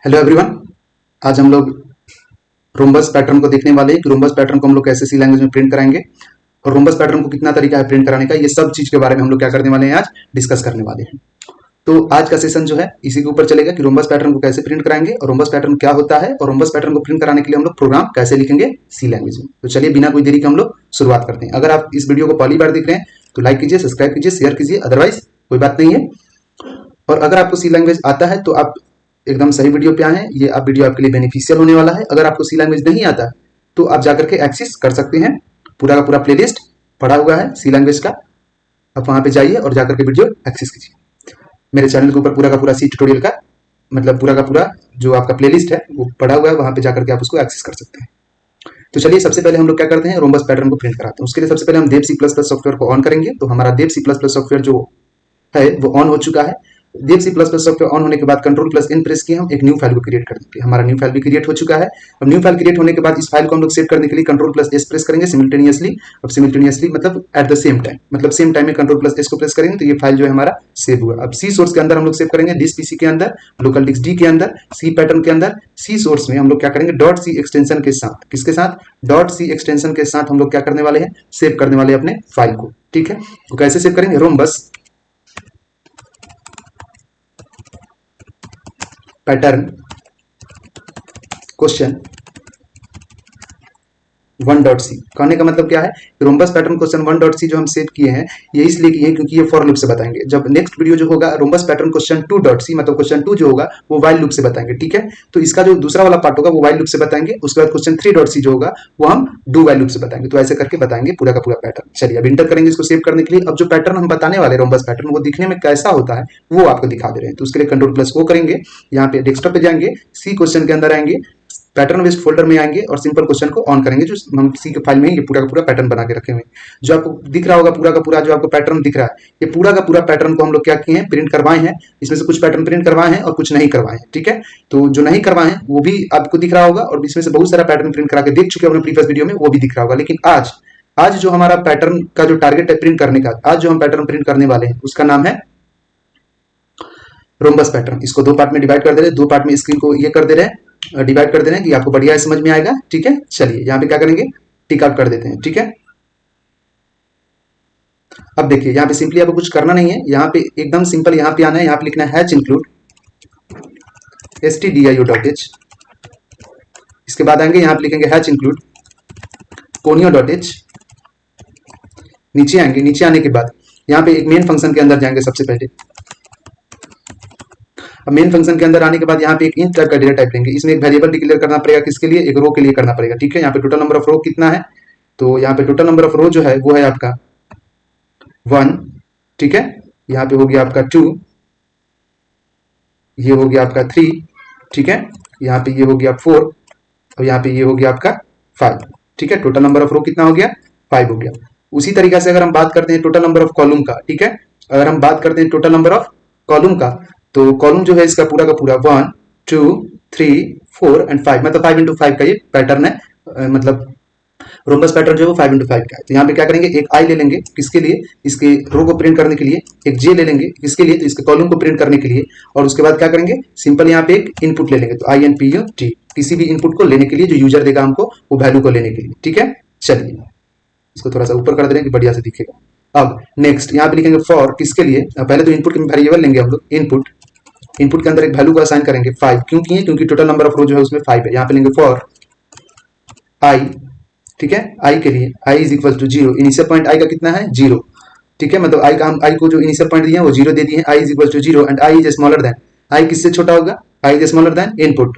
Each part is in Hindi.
Hello everyone. आज हम लोग रोम्बस पैटर्न को देखने वाले हैं कि रोम्बस पैटर्न को हम लोग कैसे सी लैंग्वेज में प्रिंट कराएंगे और रोम्बस पैटर्न को कितना तरीका है प्रिंट कराने का। ये सब चीज के बारे में हम लोग क्या करने वाले हैं, आज डिस्कस करने वाले हैं। तो आज का सेशन जो है इसी के ऊपर चलेगा कि रोम्बस पैटर्न को कैसे प्रिंट कराएंगे और रोम्बस पैटर्न क्या होता है और रोम्बस पैटर्न को प्रिंट कराने के लिए हम लोग प्रोग्राम कैसे लिखेंगे सी लैंग्वेज में। तो चलिए बिना कोई देरी के हम लोग शुरुआत करते हैं। अगर आप इस वीडियो को पहली बार देख रहे हैं तो लाइक कीजिए, सब्सक्राइब कीजिए, शेयर कीजिए, अदरवाइज कोई बात नहीं है। और अगर आपको सी लैंग्वेज आता है तो आप एकदम सही वीडियो पे आए हैं। ये आप वीडियो आपके लिए बेनिफिशियल होने वाला है। अगर आपको सी लैंग्वेज नहीं आता है तो आप जाकर के एक्सेस कर सकते हैं। पूरा का पूरा प्लेलिस्ट पड़ा हुआ है सी लैंग्वेज का, आप वहां पे जाइए और जाकर के वीडियो एक्सेस कीजिए। मेरे चैनल के ऊपर पूरा का पूरा सी ट्यूटोरियल का मतलब पूरा का पूरा जो आपका प्लेलिस्ट है वो पड़ा हुआ है, वहां पे जाकर के आप उसको एक्सेस कर सकते हैं। तो चलिए सबसे पहले हम लोग क्या करते हैं, रोम्बस पैटर्न को प्रिंट कराते हैं। उसके लिए सबसे पहले हम Dev C plus plus software को ऑन करेंगे। तो हमारा Dev C plus plus software जो है वो ऑन हो चुका है। Dev C plus plus software on होने के बाद कंट्रोल प्लस एन प्रेस किए, हम एक न्यू फाइल को क्रिएट कर देंगे। हमारा न्यू फाइल भी क्रिएट हो चुका है। अब न्यू फाइल क्रिएट होने के बाद इस फाइल को हम लोग सेव करने के लिए कंट्रोल प्लस एस प्रेस करेंगे सिमिल्टेनियसली। अब सिमिल्टेनियसली मतलब एट द सेम टाइम, मतलब सेम टाइम में कंट्रोल प्लस एस को प्रेस करेंगे तो ये फाइल जो है हमारा सेव हुआ। अब सी सोर्स के अंदर हम लोग सेव करेंगे, डिस्क पीसी के अंदर, लोकल डिस्क डी के अंदर, सी पैटर्न के अंदर। सी सोर्स में हम लोग क्या करेंगे, डॉट सी एक्सटेंशन के साथ, किसके साथ, डॉट सी एक्सटेंशन के साथ हम लोग क्या करने वाले हैं, सेव करने वाले हैं अपने फाइल को। ठीक है, तो कैसे सेव करेंगे, रोम्बस पैटर्न क्वेश्चन 1.c कहने का मतलब क्या है, रोम्बस पैटर्न क्वेश्चन 1.c जो हम सेव किए हैं ये इसलिए किए हैं क्योंकि ये फॉर लूप से बताएंगे। जब नेक्स्ट वीडियो जो होगा रोम्बस पैटर्न क्वेश्चन 2.c मतलब क्वेश्चन 2 जो होगा वो वाइल लूप से बताएंगे। ठीक है, तो इसका जो दूसरा वाला पार्ट होगा वो वाइल लूप से बताएंगे। उसके बाद क्वेश्चन 3.c जो होगा वो हम डू वाइल लूप से बताएंगे। तो ऐसे करके बताएंगे पूरा का पूरा पैटर्न। चलिए अब इंटर करेंगे इसको सेव करने के लिए। अब जो पैटर्न हम बताने वाले रोम्बस पैटर्न वो दिखने में कैसा होता है वो आपको दिखा दे रहे हैं। तो उसके लिए कंट्रोल प्लस ओ करेंगे, यहाँ पे डेस्कटॉप पे जाएंगे, सी क्वेश्चन के अंदर आएंगे, पैटर्न बेस्ड फोल्डर में आएंगे और सिंपल क्वेश्चन को ऑन करेंगे। जो हम सी के फाइल में ये पूरा का पूरा पैटर्न बना के रखे हुए जो आपको दिख रहा होगा, पूरा का पूरा जो आपको पैटर्न दिख रहा है, ये पूरा का पूरा पैटर्न को हम लोग क्या किए हैं, प्रिंट करवाए हैं। इसमें से कुछ पैटर्न प्रिंट करवाए हैं और कुछ नहीं करवाए हैं। ठीक है, तो जो नहीं करवाए हैं वो भी आपको दिख रहा होगा और इसमें से बहुत सारा पैटर्न प्रिंट करा के देख चुके हैं प्रीवियस वीडियो में, वो भी दिख रहा होगा। लेकिन आज जो हमारा पैटर्न का जो टारगेट है प्रिंट करने का, आज जो हम पैटर्न प्रिंट करने वाले हैं उसका नाम है रोम्बस पैटर्न। इसको दो पार्ट में डिवाइड कर दे रहे हैं, दो पार्ट में स्क्रीन को ये कर दे रहे हैं, डिवाइड कर दे रहे हैं कि आपको बढ़िया समझ में आएगा। ठीक है, चलिए यहाँ पे क्या करेंगे, टिक आउट कर देते हैं। ठीक है, अब देखिए यहाँ पे सिंपली आपको कुछ करना नहीं है, यहाँ पे एकदम सिंपल यहाँ पे आना है, यहाँ पे लिखना है हैच इंक्लूड stdio.h। इसके बाद आएंगे यहाँ पे लिखेंगे हैच इंक्लूड conio.h। नीचे आएंगे, नीचे आने के बाद यहाँ पे एक मेन फंक्शन के अंदर जाएंगे सबसे पहले। अब मेन फंक्शन के अंदर आने के बाद यहाँ पे एक इंट टाइप का डेटा टाइप लेंगे। इसमें एक वेरिएबल डिक्लेयर करना पड़ेगा, किसके लिए, एक रो के लिए करना पड़ेगा। ठीक है, यहाँ पे टोटल नंबर ऑफ रो कितना है, तो यहाँ पे टोटल नंबर ऑफ रो जो है वो है आपका 1। ठीक है, यहाँ पे हो गया आपका 2, ये हो गया आपका 3। ठीक है, यहाँ पे ये हो गया 4 और यहाँ पे ये हो गया आपका 5। ठीक है, टोटल नंबर ऑफ रो कितना हो गया, 5 हो गया। उसी तरीके से अगर हम बात करते हैं टोटल नंबर ऑफ कॉलम का, ठीक है, अगर हम बात करते हैं टोटल नंबर ऑफ कॉलम का, तो कॉलम जो है इसका पूरा का पूरा 1 2 3 4 एंड 5 मतलब 5 into 5 का ये पैटर्न है। मतलब रोम्बस पैटर्न जो है 5 into 5 का है। तो यहाँ पे क्या करेंगे, एक आई ले लेंगे, किसके लिए, इसके रो को प्रिंट करने के लिए, एक जे ले लेंगे, किसके लिए, तो इसके कॉलम को प्रिंट करने के लिए, और उसके बाद क्या करेंगे, सिंपल यहाँ पे एक इनपुट ले लेंगे, तो INPUT, किसी भी इनपुट को लेने के लिए जो यूजर देगा हमको वो वैल्यू को लेने के लिए। ठीक है, चलिए इसको थोड़ा सा ऊपर कर दे रहे हैं कि बढ़िया से दिखेगा। अब नेक्स्ट यहाँ पे लिखेंगे फॉर, किसके लिए, पहले तो इनपुट वेरिएबल लेंगे हम लोग, इनपुट के अंदर एक वैल्यू को असाइन करेंगे 5। क्यों किए, क्योंकि टोटल नंबर ऑफ रो जो है उसमें 5 है। यहाँ पे लेंगे फॉर आई, ठीक है, आई के लिए i is equal to 0, initial point i का कितना है 0। ठीक है, मतलब आई का हम आई को जो इनिशियल पॉइंट दिए हैं वो 0 दे दिए हैं, i is equal to 0 and i is smaller than, i किससे छोटा होगा, i is smaller than input,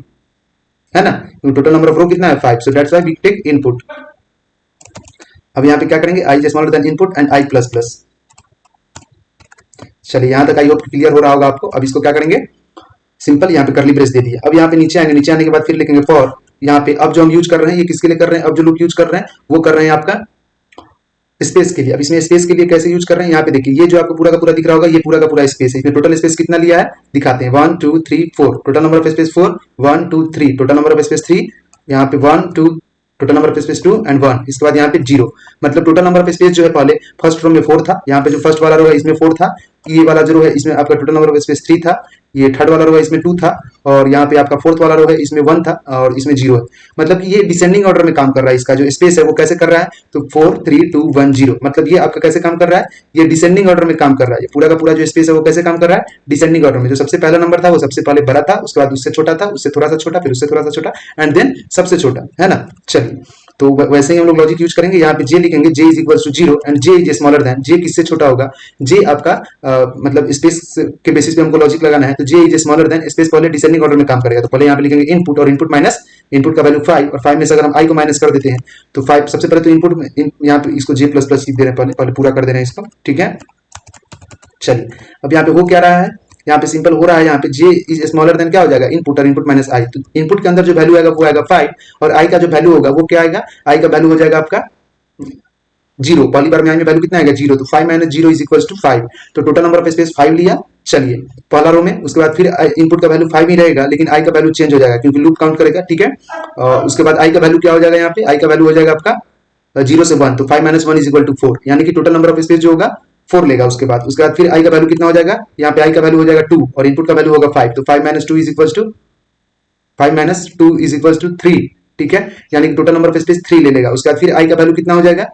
है ना, टोटल नंबर ऑफ रो कितना है 5, so that's why we take input. अब यहाँ पे क्या करेंगे, i is smaller than input and i plus plus. चलिए यहाँ तक आई होप क्लियर हो रहा होगा आपको। अब इसको क्या करेंगे, सिंपल यहाँ पे करली ब्रेस दे दिया। अब यहाँ पे नीचे आएंगे, नीचे आने के बाद फिर लिखेंगे फॉर, यहाँ पे अब जो हम यूज कर रहे हैं ये किसके लिए कर रहे हैं, अब जो लूप यूज कर रहे हैं वो कर रहे हैं आपका स्पेस के लिए। अब इसमें स्पेस के लिए कैसे यूज कर रहे हैं, यहाँ पे देखिए ये जो आपको पूरा का पूरा दिख रहा होगा ये पूरा का पूरा स्पेस है। इसमें टोटल स्पेस कितना लिया है दिखाते हैं, 1 2 3 4, total number of space 4, 1 2 3, total number of space 3, यहाँ पे 1 2, total number of space 2 and 1, इसके बाद यहाँ पे 0, मतलब टोटल नंबर ऑफ स्पेस जो है पहले फर्स्ट रो में 4 था, यहाँ पे जो फर्स्ट वाला रो है इसमें 4 था, ये वाला जो रो है इसमें आपका टोटल नंबर ऑफ स्पेस 3 था, ये थर्ड वाला रो है इसमें 2 था, और यहाँ पे आपका फोर्थ वाला रो है इसमें 1 था, और इसमें 0 है। मतलब कि ये डिसेंडिंग ऑर्डर में काम कर रहा है। इसका जो स्पेस है वो कैसे कर रहा है, तो 4 3 2 1 0, मतलब ये आपका कैसे काम कर रहा है, ये डिसेंडिंग ऑर्डर में काम कर रहा है। पूरा का पूरा जो स्पेस है वो कैसे काम कर रहा है, डिसेंडिंग ऑर्डर में। जो सबसे पहला नंबर था वो सबसे पहले बड़ा था, उसके बाद उससे छोटा था, उससे थोड़ा सा छोटा, फिर उससे थोड़ा सा छोटा, एंड देन सबसे छोटा, है ना। चलिए, तो वैसे ही हम लोग लॉजिक यूज करेंगे। यहाँ पे जे लिखेंगे, j is equal to 0 and j is smaller than. J किससे छोटा होगा, जे आपका मतलब स्पेस के बेसिस पे हमको लॉजिक लगाना है, तो जे इज स्मॉलर देन स्पेस पहले डिसेंडिंग ऑर्डर में काम करेगा। तो पहले यहाँ पे लिखेंगे इनपुट, और इनपुट माइनस इनपुट का वैल्यू 5, और 5 में से अगर हम आई को माइनस कर देते हैं तो 5 सबसे पहले तो इनपुट में यहाँ पे इसको जे प्लस प्लस दे रहे हैं, पहले पूरा कर दे रहे हैं इसको, ठीक है। चलिए, अब यहाँ पे हो क्या रहा है, यहाँ पे सिंपल हो रहा है, यहाँ पे जे इज स्मॉलर देन क्या हो जाएगा, इनपुट, और इनपुट माइनस आई। तो इनपुट के अंदर जो वैल्यू आएगा वो आएगा 5, और आई का जो वैल्यू होगा वो क्या आएगा, आई का वैल्यू हो जाएगा आपका 0। पहली बार में आई में वैल्यू कितना आएगा, 0, तो 5 माइनस 0 इज इक्वल टू 5। तो टोटल नंबर ऑफ स्पेस 5 लिया। चलिए, पहला रो में, उसके बाद फिर इनपुट का वैल्यू 5 ही रहेगा, लेकिन आई का वैल्यू चेंज हो जाएगा क्योंकि लूप काउंट करेगा, ठीक है। उसके बाद आई का वैल्यू क्या हो जाएगा, यहाँ पे आई का वैल्यू हो जाएगा आपका 0 से 1, तो 5 माइनस 1 इज इक्वल टू 4, यानी कि टोटल नंबर ऑफ स्पेस जो होगा 4 लेगा। उसके बाद फिर आई का वैल्यू कितना हो जाएगा, यहाँ पे आई का वैल्यू हो जाएगा 2, और इनपुट का वैल्यू होगा 5, तो 5 माइनस 2 इज इक्वल टू 3, ठीक है, यानी कि टोटल नंबर ऑफ स्पेस 3 ले लेगा। उसके बाद फिर आई का वैल्यू कितना हो जाएगा,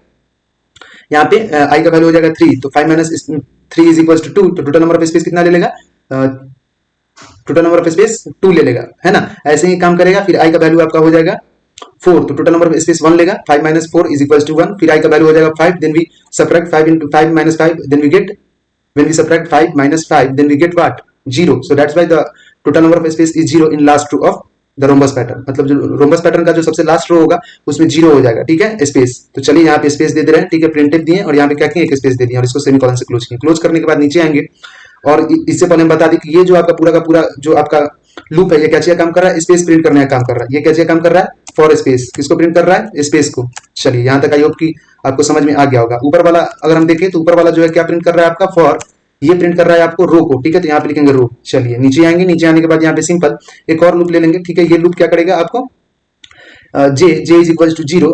यहाँ पे आई का वैल्यू हो जाएगा 3, तो 5 माइनस 3 इज इक्वल टू 2, तो टोटल नंबर ऑफ स्पेस कितना ले लेगा, टोटल नंबर ऑफ स्पेस 2 ले लेगा, है ना। ऐसे ही काम करेगा। फिर आई का वैल्यू आपका हो जाएगा 4, तो टोटल नंबर ऑफ स्पेस 1 लेगा, 5 माइनस 4 इज इक्वल टू 1। फिर आई का वैल्यू हो जाएगा 5, then we subtract 5 into 5 minus 5, then we get, when we subtract 5 minus 5, then we get what, 0. So that's why the total number of space is 0 in last row of the rhombus pattern. मतलब जो रोम्बस पैटर्न का जो सबसे लास्ट रो होगा उसमें 0 हो जाएगा, ठीक है, स्पेस। तो चलिए यहाँ पे स्पेस दे दे रहे हैं, ठीक है, प्रिंटिव दिए, और यहाँ पे क्या किए, एक स्पेस दे दिए, और इसको सेमीकोलन से क्लोज किए। क्लोज करने के बाद नीचे आएंगे, और इससे पहले हम बता दें कि ये जो आपका पूरा का पूरा जो आपका लूप है, ये क्या काम कर रहा है, स्पेस प्रिंट करने का काम कर रहा है। ये क्या काम कर रहा है, फॉर स्पेस। किसको प्रिंट कर रहा है, स्पेस को। चलिए, यहाँ तक आई होप कि आपको समझ में आ गया होगा। ऊपर वाला अगर हम देखें तो ऊपर वाला जो है क्या प्रिंट कर रहा है आपका, फॉर। ये प्रिंट कर रहा है आपको रो को, ठीक है, तो यहाँ पे लिखेंगे रो। चलिए नीचे आएंगे, नीचे आने के बाद यहाँ पे सिंपल एक और लूप ले लेंगे, ठीक है। ये लूप क्या करेगा आपको, जे इज इक्वल टू 0,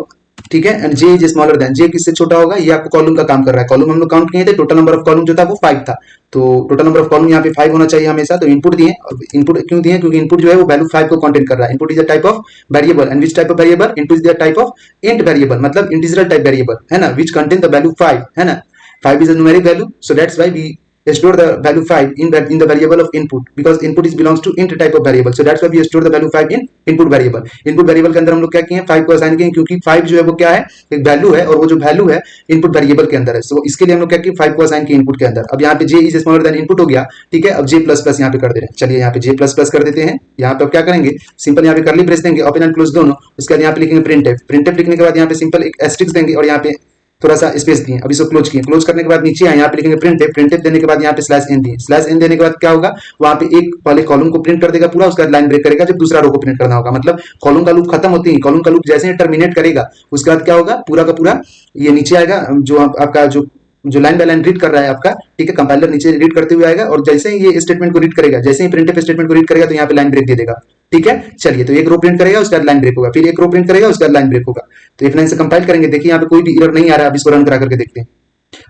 ठीक है, and j is smaller than. J किससे छोटा होगा, ये आपको कॉलम का काम कर रहा है। कॉलम हम लोग काउंट किए थे, टोटल नंबर ऑफ कॉलम जो था वो 5 था, तो टोटल नंबर ऑफ कॉलम यहाँ पे 5 होना चाहिए हमेशा। तो इनपुट दिए, इनपुट क्यों दिए, क्योंकि इनपुट जो है वो वैल्यू 5 को कंटेंट कर रहा है। Input is a type of variable, and which type of variable, input is a type of int variable, मतलब इंटीजरल टाइप वेरिएबल, है ना, विच कंटेन द वैल्यू 5, है ना। 5 is a numeric value, so that's why we store the value 5 in the variable of input, because input is belongs to int type of variable, so that's why we store the value 5 in input variable. input variable के अंदर हम लोग क्या किए हैं, 5 को असाइन किए, क्योंकि 5 जो है वो क्या है, एक वैल्यू है, और वो जो वैल्यू है इनपुट वेरिएबल के अंदर है। सो इसके लिए हम लोग क्या किए, 5 को असाइन किए इनपुट के अंदर। अब यहाँ पे जे इज स्मॉलर देन इनपुट हो गया, ठीक है। अब जे प्लस प्लस यहाँ पे कर दे रहे हैं। चलिए यहाँ पे जे प्लस प्लस कर देते हैं। यहाँ पे अब क्या करेंगे, सिंपल यहाँ पे कर्ली ब्रेस देंगे, ओपन एंड क्लोज दोनों। उसके बाद यहाँ पे लिखेंगे प्रिंटफ। प्रिंटफ लिखने के बाद यहाँ पे सिंपल एक एस्ट्रिक्स देंगे, और यहाँ पे थोड़ा सा स्पेस दिए। अब इसको क्लोज किए। क्लोज करने के बाद नीचे आए, यहाँ पे लिखेंगे प्रिंटफ। प्रिंटफ देने के बाद यहाँ पे स्लैश एन दिए। स्लैश एन देने के बाद क्या होगा, वहां पे एक पहले कॉलम को प्रिंट कर देगा पूरा, उसके बाद लाइन ब्रेक करेगा जब दूसरा रो को प्रिंट करना होगा। मतलब कॉलम का लूप खत्म होती है, कॉलम का लूप जैसे ही टर्मिनेट करेगा उसके बाद क्या होगा, पूरा का पूरा ये नीचे आएगा, जो आपका जो लाइन बाय लाइन रीड कर रहा है आपका, ठीक है, कंपाइलर नीचे रीड करते हुए आएगा, और जैसे ही ये स्टेटमेंट को रीड करेगा, जैसे ही प्रिंटफ स्टेटमेंट को रीड करेगा तो यहाँ पे लाइन ब्रेक दे देगा, ठीक है। चलिए, तो एक रो प्रिंट करेगा, उसके बाद लाइन ब्रेक होगा, फिर एक रो प्रिंट करेगा, उसके बाद लाइन ब्रेक होगा। तो F9 से कंपाइल करेंगे, देखिए यहाँ पे कोई भी एरर नहीं आ रहा है। अब इसको रन करा करके देखते हैं।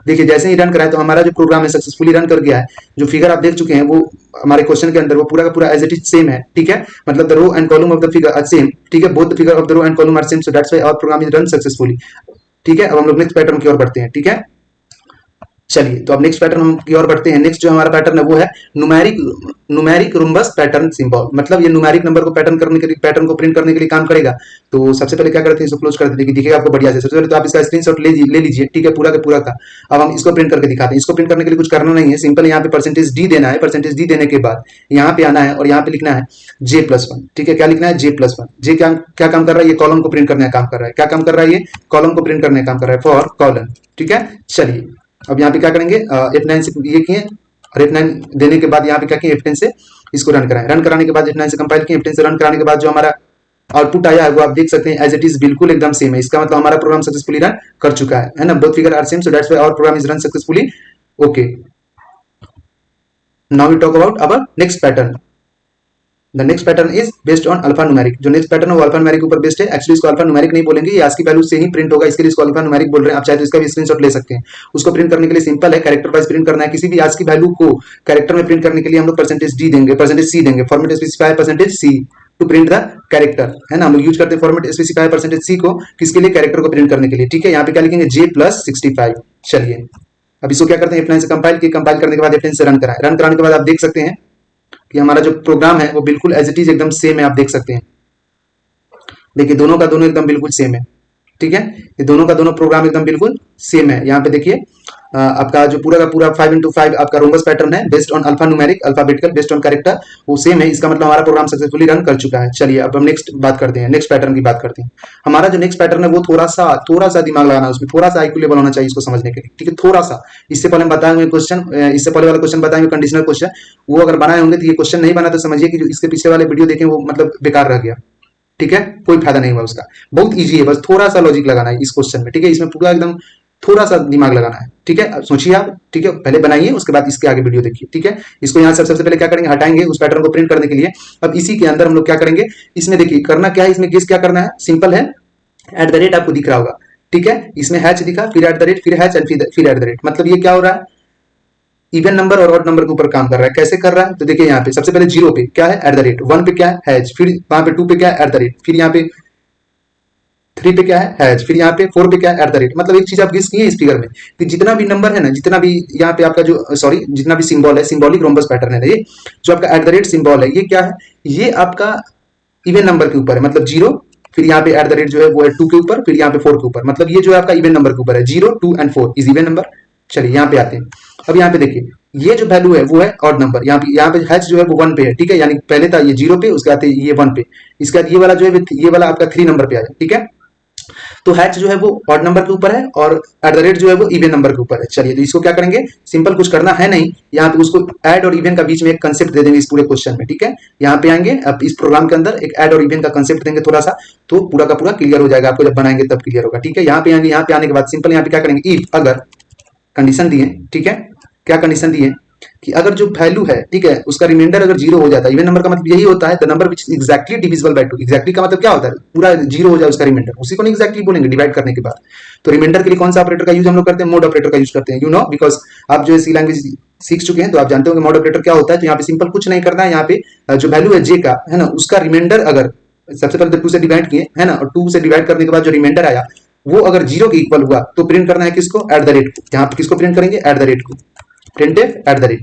देखिए जैसे ही रन कराए तो हमारा जो प्रोग्राम है सक्सेसफुली रन कर गया है। जो फिगर आप देख चुके हैं वो हमारे क्वेश्चन के अंदर वो पूरा का पूरा एज इट इज सेम है, ठीक है, मतलब the row and column of the figure are same, ठीक है, both the figure of the row and column are same, so that's why our program is run successfully, ठीक है। अब हम लोग नेक्स्ट पैटर्न की ओर बढ़ते हैं, ठीक है। चलिए, तो अब नेक्स्ट पैटर्न हम की ओर बढ़ते हैं। नेक्स्ट जो हमारा पैटर्न है वो है न्यूमेरिक रोम्बस पैटर्न सिंबल। मतलब ये न्यूमेरिक नंबर को पैटर्न को प्रिंट करने के लिए काम करेगा। तो सबसे पहले क्या करते हैं, इसको क्लोज कर देते हैं, दिखेगा आपको बढ़िया से। सबसे पहले तो आप इसका स्क्रीनशॉट ले लीजिए, ठीक है, पूरा का पूरा का। अब हम इसको प्रिंट करके दिखाते हैं। इसको प्रिंट करने के लिए कुछ करना नहीं है, सिंपल यहाँ पे परसेंटेज डी देना है। परसेंटेज डी देने के बाद यहाँ पे आना है, और यहाँ पे लिखना है J+1, ठीक है। क्या लिखना है, J+1। जे क्या काम कर रहा है, ये कॉलम को प्रिंट करने का काम कर रहा है। क्या काम कर रहा है, ये कॉलम को प्रिंट करने का काम कर रहा है, फॉर कॉलम, ठीक है। चलिए, अब यहाँ पे क्या करेंगे, F9 से ये किए, और F9 देने के बाद यहाँ पे क्या किए, F10 से इसको रन कराएं। रन कराने के बाद F9 से कंपाइल किए, F10 से रन कराने के बाद जो हमारा आउटपुट आया है वो आप देख सकते हैं एज इट इज बिल्कुल एकदम सेम है। इसका मतलब हमारा प्रोग्राम सक्सेसफुली रन कर चुका है ना। Both figure are same, so that's why our program is run successfully. Okay, now we talk about our next pattern. The next pattern is based on alpha numeric. जो नेक्स्ट पैटर्न है वो अल्फा न्यूमेरिक के ऊपर बेस्ड है। एक्चुअली इसको अल्फा न्यूमेरिक नहीं बोलेंगे, ये ASCII वैल्यू से ही प्रिंट होगा, इसके लिए इसको अल्फा न्यूमेरिक बोल रहे हैं। आप चाहे तो इसका भी स्क्रीनशॉट ले सकते हैं। उसको प्रिंट करने के लिए सिंपल है, कैरेक्टर वाइज प्रिंट करना है। किसी भी ASCII वैल्यू को कैरेक्टर में प्रिंट करने के लिए हम लोग %d देंगे, %c देंगे, format specifier %c to print the character, है ना। हम लोग यूज करते हैं फॉर्मेट स्पेसिफायर %c को किसके लिए, कैरेक्टर को प्रिंट करने के लिए, ठीक है। यहाँ पे क्या लिखेंगे, j+65। चलिए अब इसको क्या करते हैं, F9 से कंपाइल की, कंपाइल करने के बाद F10 से रन कराएं। रन कराने के बाद आप देख सकते हैं कि हमारा जो प्रोग्राम है वो बिल्कुल एज इट इज एकदम सेम है। आप देख सकते हैं, देखिए दोनों का दोनों एकदम बिल्कुल सेम है, ठीक है। ये दोनों का दोनों प्रोग्राम एकदम बिल्कुल सेम है। यहाँ पे देखिए आपका जो पूरा का पूरा 5x5 आपका रोम्बस पैटर्न है based on alpha numeric, alphabetical based on character, वो सेम है। इसका मतलब हमारा प्रोग्राम सक्सेसफुली रन कर चुका है। चलिए अब हम नेक्स्ट बात करते हैं, नेक्स्ट पैटर्न की बात करते हैं। हमारा जो नेक्स्ट पैटर्न है वो थोड़ा सा दिमाग लगाना है, उसमें थोड़ा सा IQ लेवल होना चाहिए इसको समझने के लिए, ठीक है, थोड़ा सा। इससे पहले हम बताएंगे क्वेश्चन, इससे पहले वाला क्वेश्चन बताएंगे कंडीशनल क्वेश्चन, वो अगर बनाए होंगे तो ये क्वेश्चन नहीं बना तो समझिए कि जो इसके पीछे वाले वीडियो देखें वो मतलब बेकार रह गया, ठीक है, कोई फायदा नहीं हुआ उसका। बहुत इजी है, बस थोड़ा सा लॉजिक लगाना है इस क्वेश्चन में, ठीक है। इसमें पूरा एकदम थोड़ा सा दिमाग लगाना है, ठीक है। सोचिए आप, ठीक है, पहले बनाइए उसके बाद इसके आगे वीडियो देखिए, ठीक है। इसको यहाँ सबसे पहले क्या करेंगे, हटाएंगे उस पैटर्न को प्रिंट करने के लिए। अब इसी के अंदर हम लोग क्या करेंगे, इसमें देखिए करना क्या है, इसमें गेस क्या करना है, सिंपल है। @ आपको दिख रहा होगा, ठीक है। इसमें हैच दिखा, फिर @ फिर हैच एंड फिर @ मतलब ये क्या हो रहा है, इवन नंबर और ऑड नंबर के ऊपर काम कर रहा है। कैसे कर रहा है, तो देखिए यहाँ पे सबसे पहले 0 पे क्या है, @ 1 पे क्या है, हैच, फिर वहां पे 2 पे क्या है, @ फिर यहाँ पे 3 पे क्या है, हैच, फिर यहाँ पे 4 पे क्या है, @ मतलब एक चीज आप गेस किए इस फिगर में कि जितना भी नंबर है ना, जितना भी यहाँ पे आपका जो जितना भी सिंबल है, सिंबॉलिक रोम्बस पैटर्न है, ये जो आपका @ सिंबल है, ये क्या है, ये आपका इवन नंबर के ऊपर है, मतलब 0, फिर यहाँ पे @ जो है वो है 2 के ऊपर, फिर यहाँ पे 4 के ऊपर, मतलब ये जो है आपका इवन नंबर के ऊपर है, 0, 2 एंड 4 इज इवन नंबर। चलिए यहाँ पे आते हैं। अब यहाँ पे देखिए ये जो वैल्यू है वो है ऑड नंबर, यहाँ पे हैच जो है वो 1 पे है, ठीक है। यानी पहले था ये 0 पे, उसके बाद ये 1 पे, इसके बाद ये वाला जो है ये वाला आपका 3 नंबर पे आया, ठीक है। तो हैच जो है वो ऑड नंबर के ऊपर है और @ जो है वो इवन नंबर के ऊपर है। चलिए तो इसको क्या करेंगे, सिंपल, कुछ करना है नहीं, यहाँ पे उसको ऐड और इवन का बीच में एक कंसेप्ट दे देंगे इस पूरे क्वेश्चन में, ठीक है। यहाँ पे आएंगे, अब इस प्रोग्राम के अंदर एक ऐड और इवन का कंसेप्ट देंगे थोड़ा सा, तो पूरा का पूरा क्लियर हो जाएगा, आपको जब बनाएंगे तब क्लियर होगा, ठीक है। यहाँ पे आएंगे, यहाँ पे आने के बाद सिंपल यहाँ पे क्या करेंगे, इफ, अगर कंडीशन दिए, ठीक है। क्या कंडीशन दिए कि अगर जो वैल्यू है, ठीक है, उसका रिमाइंडर अगर 0 हो जाता है, इवन नंबर का मतलब यही होता है the number which is exactly divisible by 2। Exactly का मतलब क्या होता है, पूरा 0 हो जाए उसका रिमाइंडर, उसी को नहीं एग्जैक्टली बोलेंगे डिवाइड करने के बाद। तो रिमाइंडर के लिए कौन सा ऑपरेटर का यूज हम लोग करते हैं, मोड ऑपरेटर का यूज करते हैं, यू नो, बिकॉज आप जो सी लैंग्वेज सीख चुके हैं तो आप जानते हो कि मोड ऑपरेटर क्या होता है। तो यहाँ पे सिंपल कुछ नहीं करना है, यहाँ पे जो वैल्यू है j का, है ना, उसका रिमाइंडर अगर सबसे पहले तो 2 से डिवाइड किए, है ना, और 2 से डिवाइड करने के बाद जो रिमाइंडर आया वो अगर 0 के इक्वल हुआ तो प्रिंट करना है किसको, @ को। यहाँ पे किसको प्रिंट करेंगे, @ को, printf @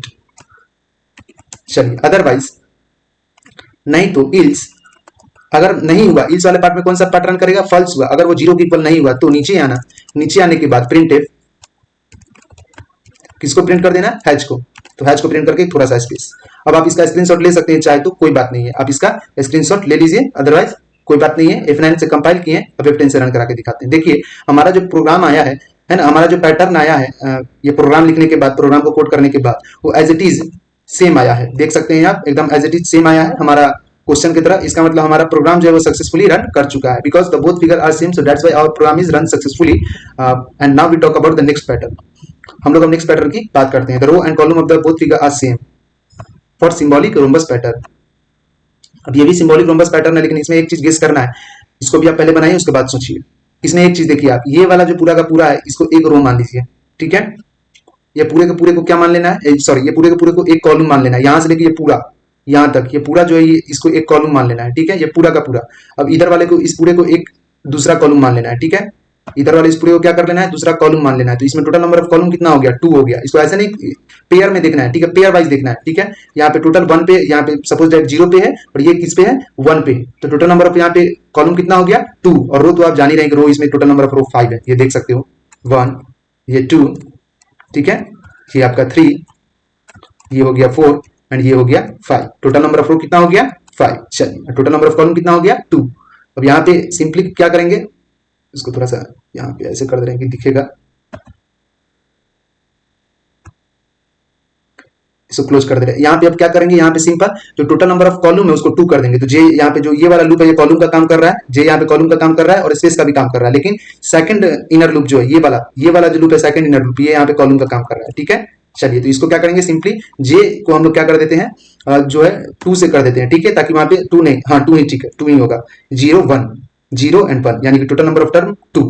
चलिए अदरवाइज नहीं तो इल्स, अगर नहीं हुआ, इल्स वाले पार्ट में कौन सा पैटर्न करेगा, फॉल्स हुआ, अगर वो 0 के इक्वल नहीं हुआ तो नीचे आना, नीचे आने के बाद printf किसको प्रिंट कर देना, हैच को। तो हैच को प्रिंट करके थोड़ा सा स्पेस। अब आप इसका स्क्रीनशॉट ले सकते हैं चाहे तो, कोई बात नहीं है, आप इसका स्क्रीनशॉट ले लीजिए, अदरवाइज कोई बात नहीं है। F9 से कंपाइल किए, अब F10 से रन करा के दिखाते हैं। देखिए हमारा जो प्रोग्राम आया है ना, हमारा जो पैटर्न आया है, ये प्रोग्राम लिखने के बाद, प्रोग्राम को कोड करने के बाद वो एज इट इज सेम आया है, देख सकते हैं आप, एकदम एज इट इज सेम आया है हमारा क्वेश्चन की तरह। इसका मतलब हमारा प्रोग्राम जो है वो सक्सेसफुली रन कर चुका है, because the both figure are same, so that's why our program is run successfully. And now we talk about the next pattern. हम लोग अब नेक्स्ट पैटर्न की बात करते हैं। The row and column of the both figure are same for symbolic rhombus pattern. अब ये भी सिंबॉलिक रोम्बस पैटर्न है, लेकिन इसमें एक चीज गेस करना है, इसको भी आप पहले बनाइए उसके बाद सोचिए। इसमें एक चीज देखिए आप, ये वाला जो पूरा का पूरा है इसको एक रो मान लीजिए, ठीक है। ये पूरे के पूरे को क्या मान लेना है, सॉरी, ये पूरे के पूरे को एक कॉलम मान लेना है, यहां से लेके ये पूरा यहां तक, ये पूरा जो है ये इसको एक कॉलम मान लेना है, ठीक है, ये पूरा का पूरा। अब इधर वाले को, इस पूरे को एक दूसरा कॉलम मान लेना है, ठीक है। इधर वाले इस पूरे को क्या कर लेना है, दूसरा कॉलम मान लेना है। तो इसमें टोटल नंबर ऑफ कॉलम कितना हो गया, 2 हो गया। इसको ऐसे नहीं पेयर में देखना है, ठीक है, पेयर वाइज देखना है, ठीक है। यहाँ पे टोटल 1 पे, यहाँ पे सपोज दैट 0 पे है और ये किस पे है, 1 पे, तो टोटल नंबर ऑफ यहाँ पे कॉलम कितना हो गया, 2। और रो तो आप जान ही रहे हैं, रो इसमें टोटल नंबर ऑफ रो 5 है, ये देख सकते हो, 1, ये 2, ठीक है, ये आपका 3, ये हो गया 4 एंड ये हो गया 5। टोटल नंबर ऑफ रो कितना हो गया, 5। चलिए टोटल नंबर ऑफ कॉलम कितना हो गया, 2। अब यहाँ पे सिंपली क्या करेंगे, इसको थोड़ा सा यहाँ पे ऐसे कर देंगे, दिखेगा, इसको क्लोज कर दे रहे हैं। यहाँ पे अब क्या करेंगे, यहाँ पे सिंपल जो टोटल नंबर ऑफ कॉलम है उसको 2 कर देंगे। तो जे यहाँ पे जो ये वाला लूप है ये कॉलम का काम कर रहा है, जे यहाँ पे कॉलम का काम कर रहा है और स्पेस का भी काम कर रहा है, लेकिन सेकंड इनर लूप जो है ये वाला जो लूप है सेकंड इनर लूप, ये यहाँ पे कॉलम का काम कर रहा है, ठीक है। चलिए तो इसको क्या करेंगे, सिंपली जे को हम लोग क्या कर देते हैं, जो है 2 से कर देते हैं, ठीक है, ताकि वहां पे 2 नहीं, हाँ 2 ही, ठीक है 2 ही होगा, 0 1, 0 एंड 1, यानी कि टोटल नंबर ऑफ टर्म 2,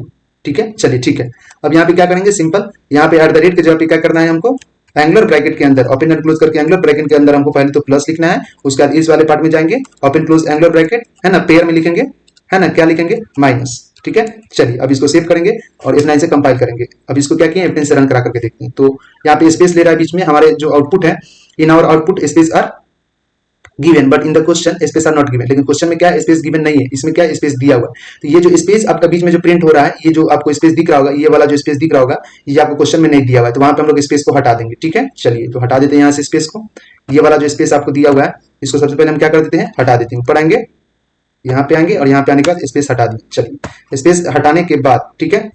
ठीक है। चलिए ठीक है, अब यहाँ पे क्या करेंगे, सिंपल यहाँ पे एट द रेट के जगह पे क्या करना है हमको, एंगुलर ब्रैकेट के अंदर ओपन एंड क्लोज करके एंगुलर ब्रैकेट के अंदर हमको पहले तो प्लस लिखना है, उसके बाद इस वाले पार्ट में जाएंगे, ओपन क्लोज एंगुलर ब्रैकेट है ना, पेयर में लिखेंगे, है ना, क्या लिखेंगे, माइनस, ठीक है। चलिए अब इसको सेव करेंगे और F9 से कंपाइल करेंगे। अब इसको क्या किए, F10 से रन करा करके देखते हैं। तो यहाँ पे स्पेस ले रहा है बीच में, हमारे जो आउटपुट है, in our output space are given but in the question space are not given, लेकिन क्वेश्चन में क्या है, स्पेस गिवन नहीं है, इसमें क्या है, स्पेस दिया हुआ है। तो ये जो स्पेस आपका बीच में जो प्रिंट हो रहा है, ये जो आपको स्पेस दिख रहा होगा, ये वाला जो स्पेस दिख रहा होगा, ये आपको क्वेश्चन में नहीं दिया हुआ है, तो वहां पे हम लोग स्पेस को हटा देंगे, ठीक है। चलिए तो हटा देते हैं यहाँ से स्पेस को, ये वाला जो स्पेस आपको दिया हुआ है, इसको सबसे पहले हम क्या कर देते हैं, हटा देते हैं, ऊपर आएंगे, यहाँ पे आएंगे और यहाँ पे आने के बाद स्पेस हटा दें। चलिए स्पेस हटाने के बाद, ठीक है,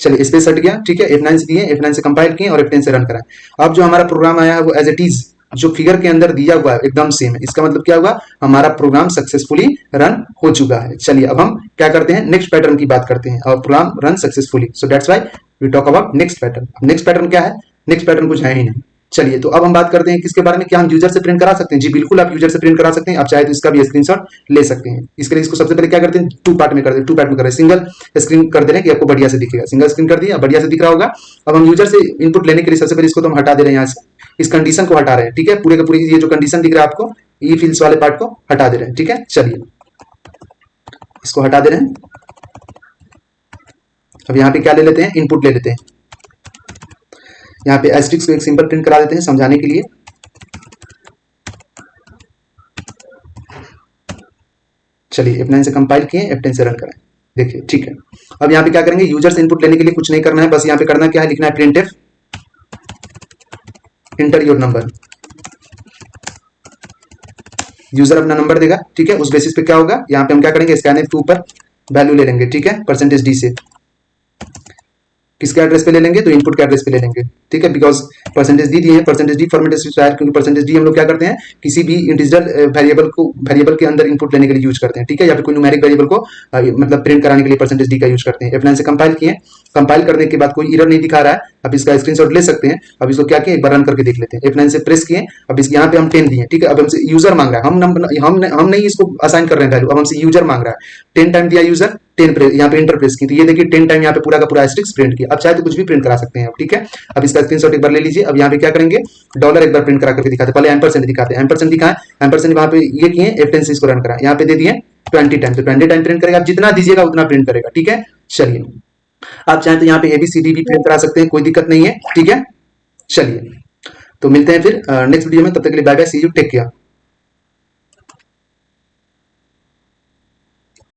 चलिए स्पेस हट गया, ठीक है, F9 से दिए, F9 से कंपाइल किए और F10 से रन कराएं। अब जो हमारा प्रोग्राम आया है वो एज इट इज जो फिगर के अंदर दिया हुआ है एकदम सेम है, इसका मतलब क्या हुआ, हमारा प्रोग्राम सक्सेसफुली रन हो चुका है। चलिए अब हम क्या करते हैं, नेक्स्ट पैटर्न की बात करते हैं, और program run successfully, so that's why we talk about next pattern. Next pattern क्या है, नेक्स्ट पैटर्न कुछ है ही नहीं। चलिए तो अब हम बात करते हैं किसके बारे में, क्या हम यूजर से प्रिंट करा सकते हैं, जी बिल्कुल आप यूजर से प्रिंट करा सकते हैं, आप चाहे तो इसका भी स्क्रीनशॉट ले सकते हैं। इसके लिए इसको सबसे पहले क्या करते हैं, टू पार्ट में कर देते, टू पार्ट में कर रहे हैं, सिंगल स्क्रीन कर दे रहे हैं कि आपको बढ़िया से दिखेगा, सिंगल स्क्रीन कर दिया, बढ़िया से दिख रहा होगा। अब हम यूजर से इनपुट लेने के लिए सबसे पहले इसको तो हम हटा दे रहे हैं, यहाँ से इस कंडीशन को हटा रहे हैं, ठीक है, पूरे के पूरे ये जो कंडीशन दिख रहा है आपको, ई फिल्स वाले पार्ट को हटा दे रहे हैं, ठीक है। चलिए इसको हटा दे रहे हैं। अब यहाँ पे क्या ले लेते हैं, इनपुट ले लेते हैं, यहाँ पे एस्ट्रिक्स को एक सिंपल प्रिंट करा देते हैं समझाने के लिए। चलिए F9 से कंपाइल किए, F10 से रन करें, देखिए ठीक है। अब यहाँ पे क्या करेंगे, यूजर से इनपुट लेने के लिए कुछ नहीं करना है, बस यहाँ पे करना क्या है, लिखना है print F inter your number, user अपना नंबर देगा, ठीक है, उस बेसिस पे क्या होगा, यहाँ पे हम क्या करेंगे, स्कैनफ 2 पर वैल्यू ले लेंगे, ठीक है, परसेंटेज डी से, किसके एड्रेस पे ले लेंगे, तो इनपुट के एड्रेस पे ले लेंगे, ठीक है, बिकॉज परसेंटेज डी दिए हैं, परसेंटेज डी फॉर्मेट रिक्वायर्ड, क्योंकि परसेंटेज डी हम लोग क्या करते हैं, किसी भी इंटीजर वेरिएबल के अंदर इनपुट लेने के लिए यूज करते हैं, ठीक है, या फिर कोई न्यूमेरिक वेरिएबल को मतलब प्रिंट कराने के लिए परसेंटेज डी का यूज करते हैं। F9 से कंपाइल किए, कंपाइल करने के बाद कोई एरर नहीं दिखा रहा है, अब इसका स्क्रीनशॉट ले सकते हैं। अब इसको क्या किए, एक बार रन करके देख लेते हैं, F9 से प्रेस किए, अब इसके यहाँ पे हम 10 दिए, ठीक है, अब हमसे यूजर मांग रहा है, हम नहीं इसको असाइन कर रहे हैं वैल्यू, अब हमसे यूजर मांग रहा है, 10 टाइम दिया यूजर, 10 यहाँ पे इंटर प्रेस की, तो ये देखिए 10 टाइम यहाँ पे पूरा का पूरा एस्ट्रिक्स प्रिंट किया। अब चाहे तो कुछ भी प्रिंट करा सकते हैं, ठीक है। अब इसका स्क्रीनशॉट एक बार ले लीजिए। अब यहाँ पे क्या करेंगे, डॉलर एक बार प्रिंट करा करके दिखाते, पहले एम्परसेंड दिखाते हैं, एम्परसेंड दिखाएं, एम्परसेंड वहां पे ये किए, F10 से इसको रन करा, यहाँ पे दे दिए 20 टाइम, तो 20 टाइम प्रिंट करेगा, आप जितना दीजिएगा उतना प्रिंट करेगा, ठीक है। चलिए आप चाहें तो यहाँ पे ABCD भी प्रिंट करा सकते हैं, कोई दिक्कत नहीं है, ठीक है। चलिए तो मिलते हैं फिर नेक्स्ट वीडियो में, तब तक के लिए bye bye, see you, take care.